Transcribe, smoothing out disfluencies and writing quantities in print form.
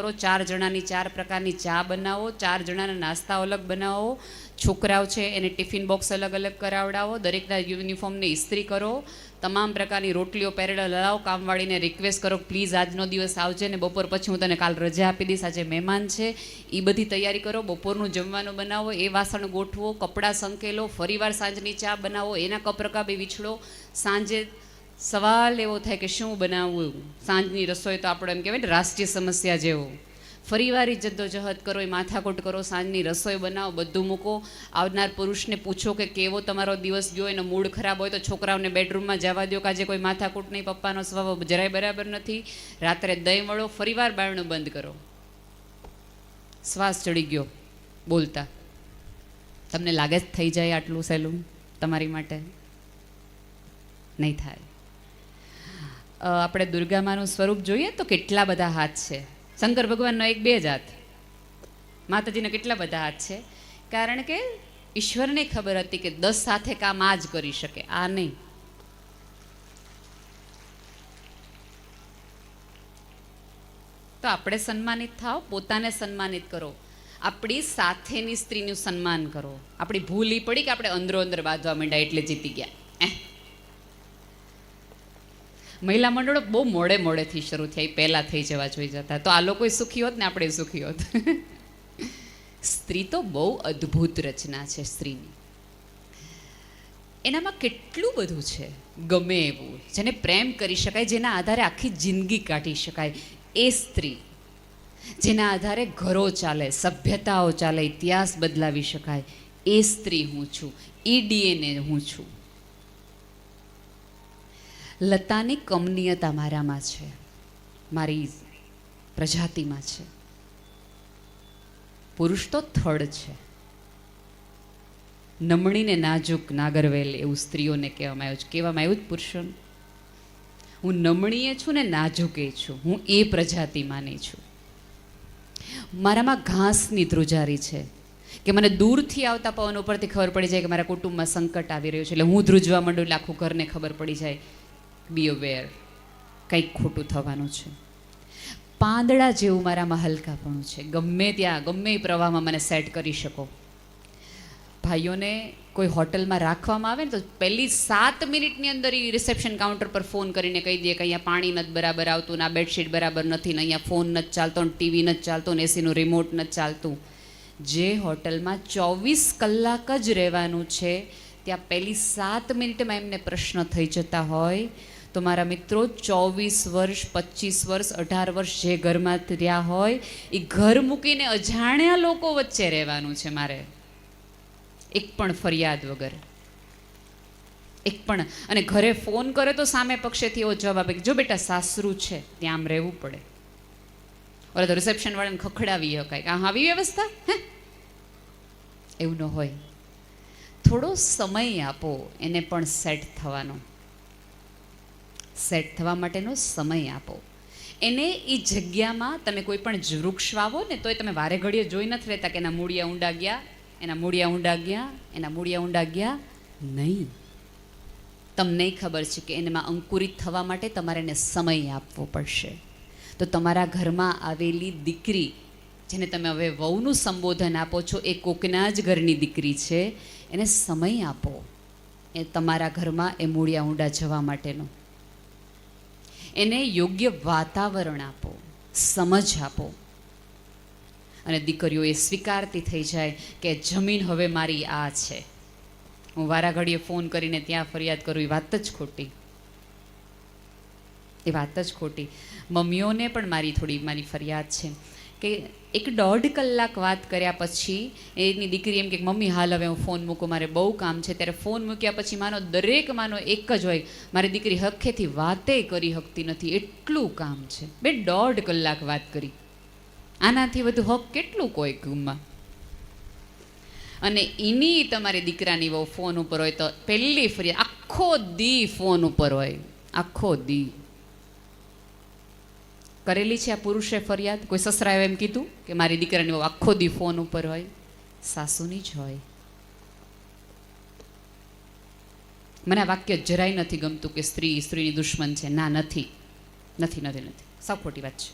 કરો, 4 જણાની 4 પ્રકારની ચા બનાવો, 4 જણાના નાસ્તા અલગ બનાવો, છોકરાઓ છે એને ટિફિન બોક્સ અલગ અલગ કરાવડાવો, દરેકના યુનિફોર્મને ઇસ્ત્રી કરો, તમામ પ્રકારની રોટલીઓ પેરેલા લાવો, કામવાળીને રિક્વેસ્ટ કરો પ્લીઝ આજનો દિવસ આવજે ને બપોર પછી હું તને કાલ રજા આપી દઈશ, આજે મહેમાન છે, એ બધી તૈયારી કરો, બપોરનું જમવાનું બનાવો, એ વાસણ ગોઠવો, કપડાં સંકેલો, ફરીવાર સાંજની ચા બનાવો, એના કપ રકાબી વીછળો, સાંજે સવાલ એવો થાય કે શું બનાવવું, સાંજની રસોઈ તો આપણે એમ કહેવાય ને રાષ્ટ્રીય સમસ્યા જેવો, ફરીવાર જદ્દોજહદ કરો, એ માથાકૂટ કરો, સાંજની રસોઈ બનાવો, બધું મૂકો, આવનાર પુરુષને પૂછો કે કેવો તમારો દિવસ ગયો, એનો મૂડ ખરાબ હોય તો છોકરાઓને બેડરૂમમાં જવા દો કે આજે કોઈ માથાકૂટ નહીં, પપ્પાનો સ્વભાવ જરાય બરાબર નથી, રાત્રે દહીં વળો, ફરીવાર બારણું બંધ કરો. શ્વાસ ચડી ગયો બોલતા, તમને લાગે જ થઈ જાય આટલું સહેલું તમારી માટે? નહીં થાય. આપણે દુર્ગામાનું સ્વરૂપ જોઈએ તો કેટલા બધા હાથ છે. શંકર ભગવાનનો 1-2 જ હાથ, માતાજીના કેટલા બધા હાથ છે, કારણ કે ઈશ્વરને ખબર હતી કે 10 સાથે કામ આ જ કરી શકે, આ નહીં. તો આપણે સન્માનિત થાઓ, પોતાને સન્માનિત કરો, આપણી સાથેની સ્ત્રીનું સન્માન કરો. આપણી ભૂલ ઈ પડી કે આપણે અંદરો અંદર બાંધવા માંડ્યા એટલે જીતી ગયા. મહિલા મંડળો બહુ મોડેથી શરૂ થયા, પહેલાં થઈ જવા જોઈ જતા, તો આ લોકો સુખી હોત ને આપણે સુખી હોત. સ્ત્રી તો બહુ અદ્ભુત રચના છે સ્ત્રીની. એનામાં કેટલું બધું છે ગમે એવું, જેને પ્રેમ કરી શકાય, જેના આધારે આખી જિંદગી કાઢી શકાય, એ સ્ત્રી. જેના આધારે ઘરો ચાલે, સભ્યતાઓ ચાલે, ઇતિહાસ બદલાવી શકાય, એ સ્ત્રી હું છું, એ ડીએનએ હું છું. લતાની કમનીયતા મારામાં છે, મારી પ્રજાતિમાં છે. પુરુષ તો થડ છે, નમણીને નાજુક નાગરવેલ એવું સ્ત્રીઓને કહેવામાં આવ્યું છે. કહેવામાં આવ્યું જ પુરુષોને, હું નમણીએ છું ને નાજુકે છું, હું એ પ્રજાતિમાંની છું. મારામાં ઘાસની ધ્રુજારી છે કે મને દૂરથી આવતા પવન ઉપરથી ખબર પડી જાય કે મારા કુટુંબમાં સંકટ આવી રહ્યું છે, એટલે હું ધ્રુજવા માંડું એટલે આખું ઘરને ખબર પડી જાય, બી અવેર, કંઈક ખોટું થવાનું છે. પાંદડા જેવું મારામાં હલકાપણું છે, ગમે ત્યાં ગમે એ પ્રવાહમાં મને સેટ કરી શકો. ભાઈઓને કોઈ હોટલમાં રાખવામાં આવે ને તો પહેલી 7 મિનિટની અંદર એ રિસેપ્શન કાઉન્ટર પર ફોન કરીને કહી દે કે અહીંયા પાણી નથી બરાબર આવતું, ને આ બેડશીટ બરાબર નથી, ને અહીંયા ફોન નથી ચાલતો, ને ટીવી નથી ચાલતું, ને એસીનું રિમોટ નથી ચાલતું. જે હોટલમાં 24 કલાક જ રહેવાનું છે, ત્યાં પહેલી 7 મિનિટમાં એમને પ્રશ્ન થઈ જતા હોય તો મારા મિત્રો 24 વર્ષ 25 વર્ષ 18 વર્ષ જે ઘરમાં રહ્યા હોય એ ઘર મૂકીને અજાણ્યા લોકો વચ્ચે રહેવાનું છે મારે, એક પણ ફરિયાદ વગર, એક પણ. અને ઘરે ફોન કરે તો સામે પક્ષેથી એવો જવાબ આપે કે જો બેટા સાસરું છે ત્યાં આમ રહેવું પડે. ઓલા તો રિસેપ્શન વાળાને ખખડાવી શકાય કે આવી વ્યવસ્થા હે, એવું ન હોય. થોડો સમય આપો એને પણ સેટ થવાનો, સેટ થવા માટેનો સમય આપો એને. એ જગ્યામાં તમે કોઈ પણ વૃક્ષ વાવો ને તોય તમે વારે ઘડીએ જોઈ નથી રહેતા કે એના મૂળિયા ઊંડા ગયા, એના મૂળિયા ઊંડા ગયા, એના મૂળિયા ઊંડા ગયા નહીં. તમને ખબર છે કે એમાં અંકુરિત થવા માટે તમારે એને સમય આપવો પડશે. તો તમારા ઘરમાં આવેલી દીકરી, જેને તમે હવે વહુનું સંબોધન આપો છો, એ કોકના જ ઘરની દીકરી છે, એને સમય આપો. એ તમારા ઘરમાં એ મૂળિયા ઊંડા જવા માટેનો એને યોગ્ય વાતાવરણ આપો, સમજ આપો. અને દીકરીઓ એ સ્વીકારતી થઈ જાય કે જમીન હવે મારી આ છે. હું વારા ઘડીએ ફોન કરીને ત્યાં ફરિયાદ કરું, એ વાત જ ખોટી, એ વાત જ ખોટી. મમ્મીઓને પણ મારી ફરિયાદ છે કે 1.5 કલાક વાત કર્યા પછી એની દીકરી એમ કે મમ્મી હાલ હવે હું ફોન મૂકું, મારે બહુ કામ છે. ત્યારે ફોન મૂક્યા પછી માનો એક જ હોય, મારી દીકરી હક્કેથી વાતે કરી શકતી નથી, એટલું કામ છે. 1.5 કલાક વાત કરી, આનાથી વધુ હક કેટલું કોઈ ગુમમાં. અને એની તમારી દીકરાની બહુ ફોન ઉપર હોય તો પહેલી ફરિયાદ આખો દી ફોન ઉપર હોય, આખો દી. કરેલી છે આ પુરુષે ફરિયાદ? કોઈ સસરાએ એમ કીધું કે મારી દીકરાની બહુ આખો દી ફોન ઉપર હોય? સાસુની જ હોય. મને આ વાક્ય જરાય નથી ગમતું કે સ્ત્રીની દુશ્મન છે. ના, નથી, સાવ ખોટી વાત છે.